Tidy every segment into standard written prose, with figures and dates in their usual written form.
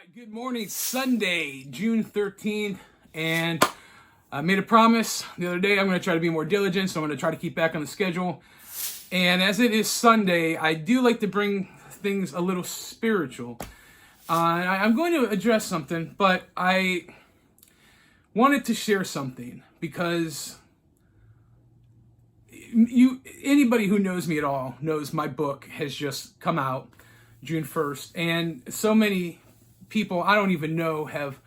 right, good morning, Sunday, June 13th, and I made a promise the other day I'm going to try to be more diligent, so I'm going to try to keep back on the schedule. And as it is Sunday, I do like to bring things a little spiritual. I'm going to address something, but I wanted to share something because anybody who knows me at all knows my book has just come out June 1st, and so many people I don't even know have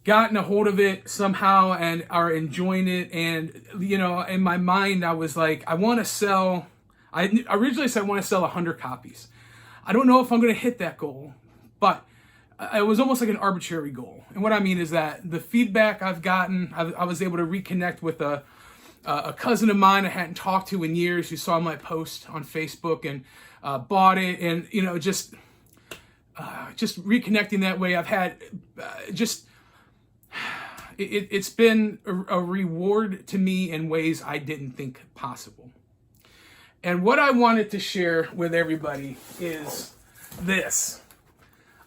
gotten a hold of it somehow and are enjoying it. And in my mind I was like, I want to sell, I originally said I want to sell 100 copies. I don't know if I'm going to hit that goal, but it was almost like an arbitrary goal. And what I mean is that the feedback I've gotten, I was able to reconnect with a cousin of mine I hadn't talked to in years, who saw my post on Facebook and bought it. And just reconnecting that way, I've had it's been a reward to me in ways I didn't think possible. And what I wanted to share with everybody is this.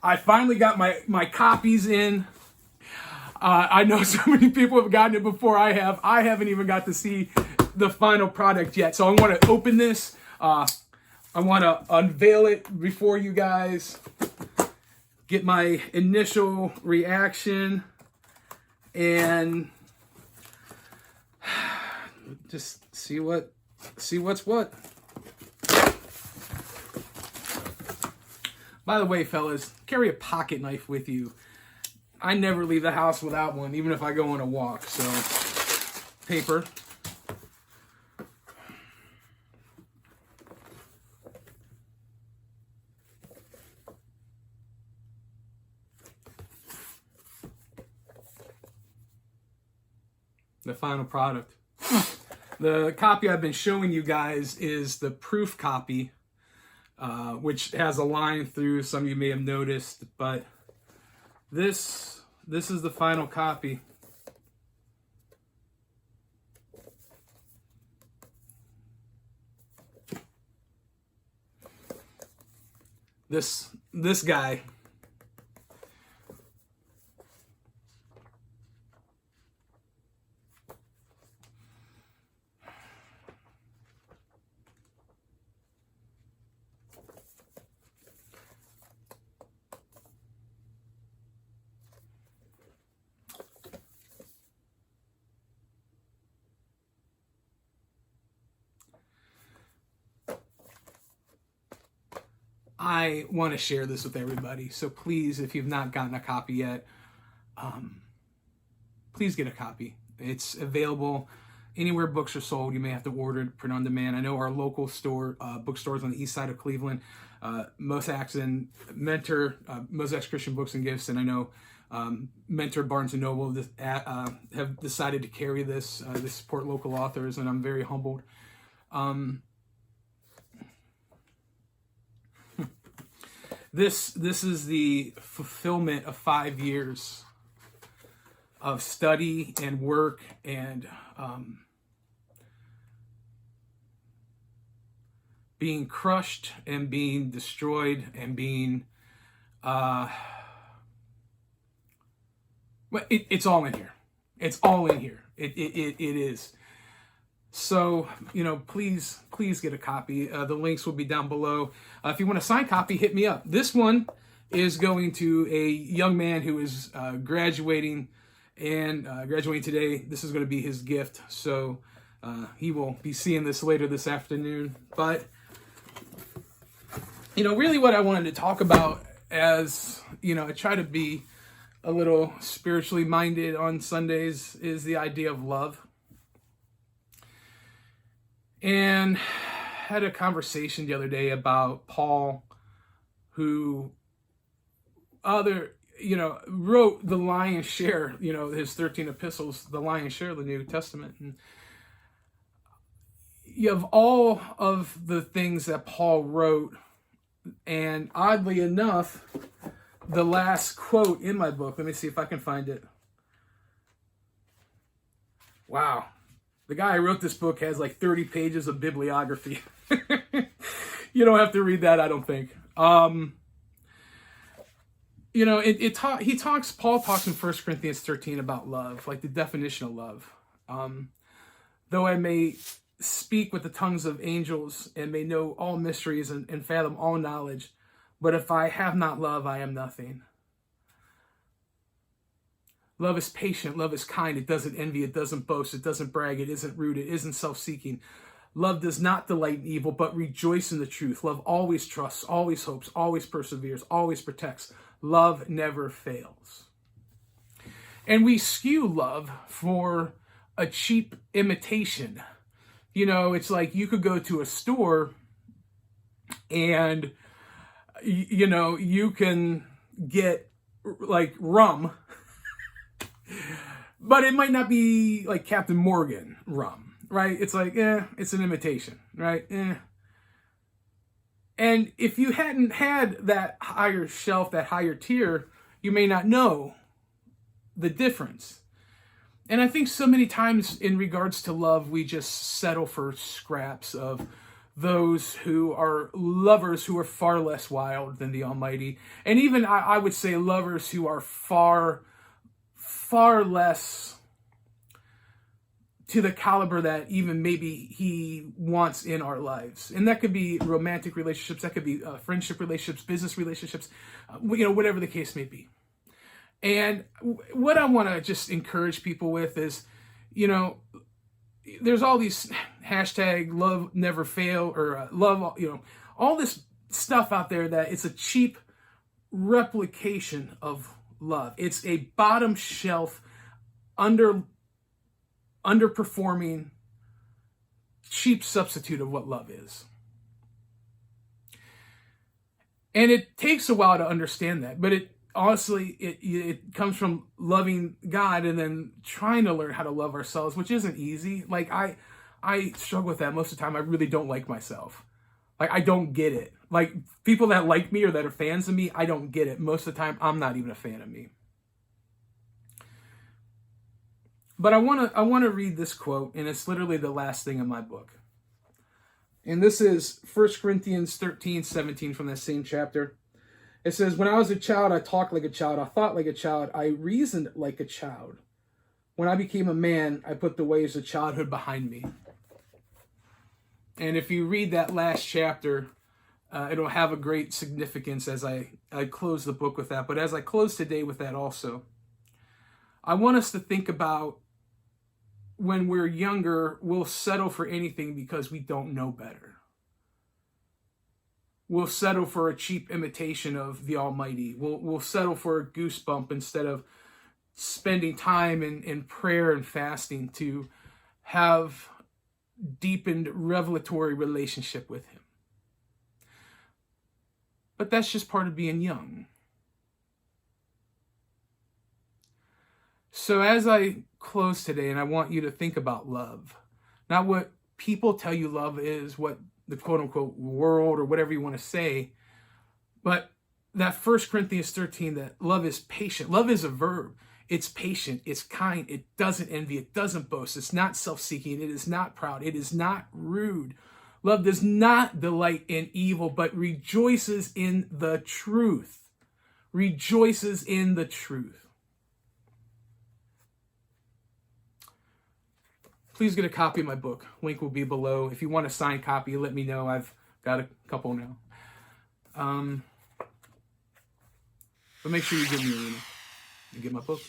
I finally got my copies in. I know so many people have gotten it before I have. I haven't even got to see the final product yet. So I want to open this. I want to unveil it before you guys, get my initial reaction, and just see what's what. By the way, fellas, carry a pocket knife with you. I never leave the house without one, even if I go on a walk. So, paper. The final product. The copy I've been showing you guys is the proof copy, which has a line through. Some of you may have noticed, but this is the final copy. This guy. I want to share this with everybody. So please, if you've not gotten a copy yet, please get a copy. It's available anywhere books are sold. You may have to order it, print on demand. I know our local store, bookstores on the east side of Cleveland, Mosaics and Mentor, Mosaics Christian Books and Gifts, and I know Mentor, Barnes and Noble have decided to carry this. They support local authors, and I'm very humbled. This is the fulfillment of 5 years of study and work and being crushed and being destroyed and being it's all in here. It's all in here. It is. So, please get a copy. The links will be down below. If you want a signed copy, hit me up. This one is going to a young man who is graduating today. This is going to be his gift. So he will be seeing this later this afternoon. But, really what I wanted to talk about, as, I try to be a little spiritually minded on Sundays, is the idea of love. And had a conversation the other day about Paul, who wrote the lion's share, his 13 epistles, the lion's share of the New Testament. And you have all of the things that Paul wrote, and oddly enough, the last quote in my book, let me see if I can find it. Wow. The guy who wrote this book has like 30 pages of bibliography. You don't have to read that, I don't think. Paul talks in 1 Corinthians 13 about love, like the definition of love. Though I may speak with the tongues of angels and may know all mysteries and fathom all knowledge, but if I have not love, I am nothing. Love is patient. Love is kind. It doesn't envy. It doesn't boast. It doesn't brag. It isn't rude. It isn't self-seeking. Love does not delight in evil, but rejoice in the truth. Love always trusts, always hopes, always perseveres, always protects. Love never fails. And we skew love for a cheap imitation. It's like you could go to a store and, you can get like rum, but it might not be like Captain Morgan rum, right? It's like, it's an imitation, right? And if you hadn't had that higher shelf, that higher tier, you may not know the difference. And I think so many times in regards to love, we just settle for scraps of those who are lovers who are far less wild than the Almighty. And even I would say lovers who are far, far less to the caliber that even maybe he wants in our lives. And that could be romantic relationships, that could be friendship relationships, business relationships, whatever the case may be. And what I want to just encourage people with is, there's all these hashtag love never fail or love, all this stuff out there that it's a cheap replication of love. It's a bottom shelf, underperforming, cheap substitute of what love is. And it takes a while to understand that, but it comes from loving God and then trying to learn how to love ourselves, which isn't easy. Like I struggle with that most of the time. I really don't like myself. Like I don't get it. Like people that like me or that are fans of me, I don't get it. Most of the time, I'm not even a fan of me. But I want to read this quote, and it's literally the last thing in my book. And this is 1 Corinthians 13:17 from that same chapter. It says, when I was a child, I talked like a child. I thought like a child. I reasoned like a child. When I became a man, I put the ways of childhood behind me. And if you read that last chapter, it'll have a great significance as I close the book with that. But as I close today with that also, I want us to think about when we're younger, we'll settle for anything because we don't know better. We'll settle for a cheap imitation of the Almighty. We'll settle for a goosebump instead of spending time in prayer and fasting to have deepened revelatory relationship with Him. But that's just part of being young. So as I close today, and I want you to think about love, not what people tell you love is, what the quote-unquote world or whatever you want to say, but that 1 Corinthians 13, that love is patient. Love is a verb. It's patient. It's kind. It doesn't envy. It doesn't boast. It's not self-seeking. It is not proud. It is not rude. Love does not delight in evil, but rejoices in the truth. Rejoices in the truth. Please get a copy of my book. Link will be below. If you want a signed copy, let me know. I've got a couple now. But make sure you give me a reading and get my book.